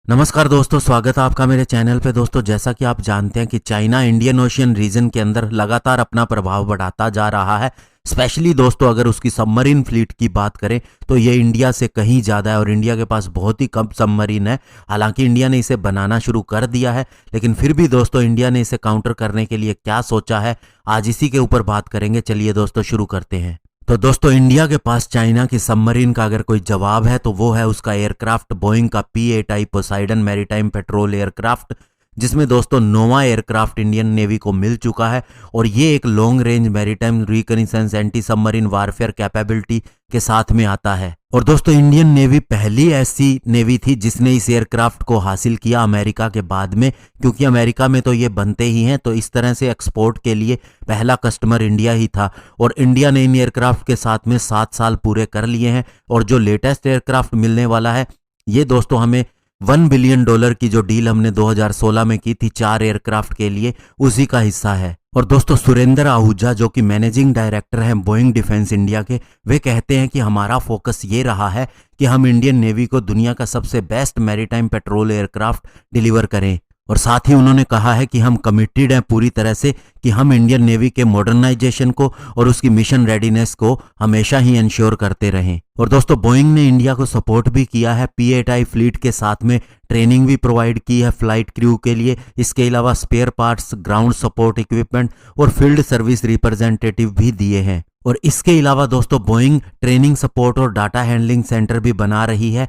नमस्कार दोस्तों, स्वागत है आपका मेरे चैनल पे। दोस्तों, जैसा कि आप जानते हैं कि चाइना इंडियन ओशियन रीजन के अंदर लगातार अपना प्रभाव बढ़ाता जा रहा है। स्पेशली दोस्तों, अगर उसकी सबमरीन फ्लीट की बात करें तो ये इंडिया से कहीं ज़्यादा है और इंडिया के पास बहुत ही कम सबमरीन है। हालांकि इंडिया ने इसे बनाना शुरू कर दिया है, लेकिन फिर भी दोस्तों इंडिया ने इसे काउंटर करने के लिए क्या सोचा है, आज इसी के ऊपर बात करेंगे। चलिए दोस्तों शुरू करते हैं। तो दोस्तों, इंडिया के पास चाइना की सबमरीन का अगर कोई जवाब है तो वो है उसका एयरक्राफ्ट बोइंग का P-8I Poseidon maritime petrol aircraft, जिसमें दोस्तों नोवा एयरक्राफ्ट इंडियन नेवी को मिल चुका है। और ये एक long range maritime reconnaissance anti submarine warfare capability के साथ में आता है। और दोस्तों, इंडियन नेवी पहली ऐसी नेवी थी जिसने इस एयरक्राफ्ट को हासिल किया अमेरिका के बाद में, क्योंकि अमेरिका में तो ये बनते ही हैं। तो इस तरह से एक्सपोर्ट के लिए पहला कस्टमर इंडिया ही था और इंडिया ने इन एयरक्राफ्ट के साथ में 7 साल पूरे कर लिए हैं। और जो लेटेस्ट एयरक्राफ्ट मिलने वाला है, ये दोस्तों हमें $1 बिलियन की जो डील हमने 2016 में की थी 4 एयरक्राफ्ट के लिए, उसी का हिस्सा है। और दोस्तों, सुरेंद्र आहूजा जो कि मैनेजिंग डायरेक्टर हैं बोइंग डिफेंस इंडिया के, वे कहते हैं कि हमारा फोकस ये रहा है कि हम इंडियन नेवी को दुनिया का सबसे best maritime petrol aircraft deliver करें। और साथ ही उन्होंने कहा है कि हम कमिटेड हैं पूरी तरह से कि हम इंडियन नेवी के मॉडर्नाइजेशन को और उसकी मिशन रेडीनेस को हमेशा ही इंश्योर करते रहें। और दोस्तों, बोइंग ने इंडिया को सपोर्ट भी किया है, P-8I फ्लीट के साथ में ट्रेनिंग भी प्रोवाइड की है फ्लाइट क्रू के लिए। इसके अलावा spare parts, ground support equipment और फील्ड सर्विस रिप्रेजेंटेटिव भी दिए हैं। और इसके अलावा दोस्तों, बोइंग ट्रेनिंग सपोर्ट और डाटा हैंडलिंग सेंटर भी बना रही है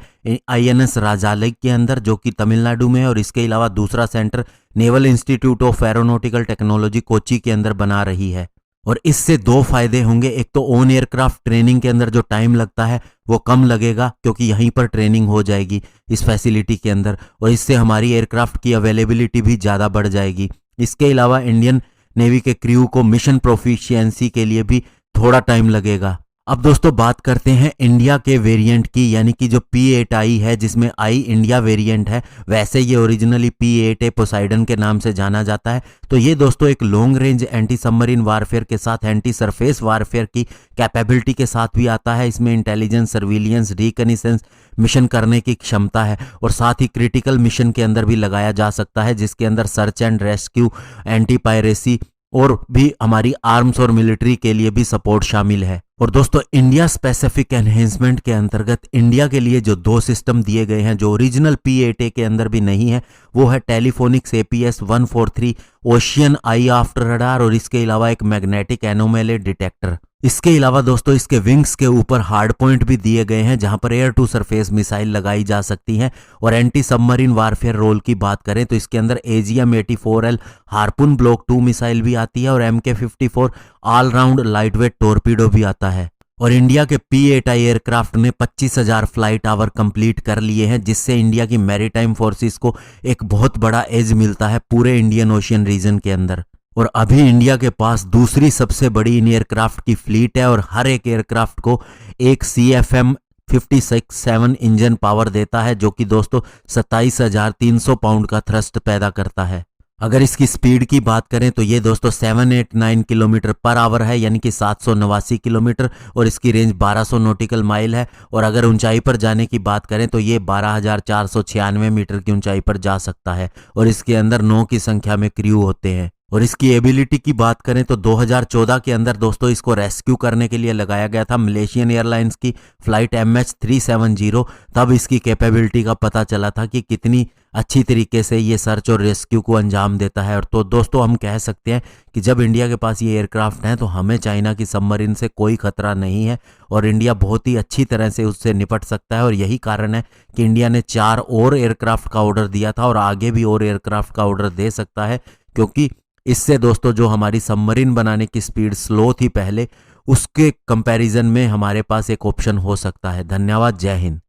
INS राजालय के अंदर, जो कि तमिलनाडु में है। और इसके अलावा दूसरा centre naval institute of aeronautical technology Kochi के अंदर बना रही है। और इससे 2 फायदे होंगे। एक तो ऑन एयरक्राफ्ट ट्रेनिंग के अंदर जो टाइम लगता है वो कम लगेगा, क्योंकि यहीं पर ट्रेनिंग हो जाएगी इस फैसिलिटी के अंदर। और इससे हमारी एयरक्राफ्ट की अवेलेबिलिटी भी ज़्यादा बढ़ जाएगी। इसके अलावा इंडियन नेवी के क्रू को मिशन प्रोफिशिएंसी के लिए भी थोड़ा टाइम लगेगा। अब दोस्तों बात करते हैं इंडिया के वेरिएंट की, यानी कि जो P-8I है, जिसमें I इंडिया वेरिएंट है। वैसे ये ओरिजिनली P-8A पोसाइडन के नाम से जाना जाता है। तो ये दोस्तों एक long range anti submarine warfare के साथ एंटी सरफेस वारफेयर की कैपेबिलिटी के साथ भी आता है। इसमें इंटेलिजेंस, सर्विलियंस, रिकॉग्निसेंस मिशन करने की क्षमता है और साथ ही क्रिटिकल मिशन के अंदर भी लगाया जा सकता है, जिसके अंदर search and rescue, anti piracy और भी हमारी आर्म्स और मिलिट्री के लिए भी सपोर्ट शामिल है। और दोस्तों, इंडिया स्पेसिफिक एनहेंसमेंट के अंतर्गत इंडिया के लिए जो 2 सिस्टम दिए गए हैं, जो ओरिजिनल P-8A के अंदर भी नहीं है, वो है टेलीफोनिक्स APS-143 ओशियन आई आफ्टर रडार और इसके अलावा एक मैग्नेटिक एनोमेली डिटेक्टर। इसके अलावा दोस्तों, इसके विंग्स के ऊपर हार्ड पॉइंट भी दिए गए हैं, जहां पर एयर टू सरफेस मिसाइल लगाई जा सकती हैं। और एंटी सबमरीन वारफेयर रोल की बात करें तो इसके अंदर AGM-84L हार्पून ब्लॉक 2 मिसाइल भी आती है और MK-54 all round lightweight torpedo भी आता है। और इंडिया के P-8I एयरक्राफ्ट ने 25,000 फ्लाइट आवर कंप्लीट कर लिए हैं, जिससे इंडिया की मैरीटाइम फोर्सेस को एक बहुत बड़ा एज मिलता है पूरे इंडियन ओशियन रीजन के अंदर। और अभी इंडिया के पास दूसरी सबसे बड़ी इन एयरक्राफ्ट की फ्लीट है और हर एक एयरक्राफ्ट को एक CFM56-7 इंजन पावर देता है, जो कि दोस्तों 27,300 पाउंड का थ्रस्ट पैदा करता है। अगर इसकी स्पीड की बात करें तो ये दोस्तों 789 किलोमीटर पर आवर है, यानी कि 789 किलोमीटर, और इसकी रेंज 1200 नॉटिकल माइल है। और अगर ऊंचाई पर जाने की बात करें तो ये 12,496 मीटर की ऊंचाई पर जा सकता है और इसके अंदर 9 की संख्या में क्रू होते हैं। और इसकी एबिलिटी की बात करें तो 2014 के अंदर दोस्तों इसको रेस्क्यू करने के लिए लगाया गया था मलेशियन एयरलाइंस की फ्लाइट MH370। तब इसकी कैपेबिलिटी का पता चला था कि कितनी अच्छी तरीके से ये सर्च और रेस्क्यू को अंजाम देता है। और तो दोस्तों, हम कह सकते हैं कि जब इंडिया के पास ये एयरक्राफ्ट हैं तो हमें चाइना की सबमरीन से कोई खतरा नहीं है और इंडिया बहुत ही अच्छी तरह से उससे निपट सकता है। और यही कारण है कि इंडिया ने 4 और एयरक्राफ्ट का ऑर्डर दिया था और आगे भी और एयरक्राफ्ट का ऑर्डर दे सकता है, क्योंकि इससे दोस्तों जो हमारी सबमरीन बनाने की स्पीड स्लो थी पहले, उसके कंपैरिजन में हमारे पास एक ऑप्शन हो सकता है। धन्यवाद, जय हिंद।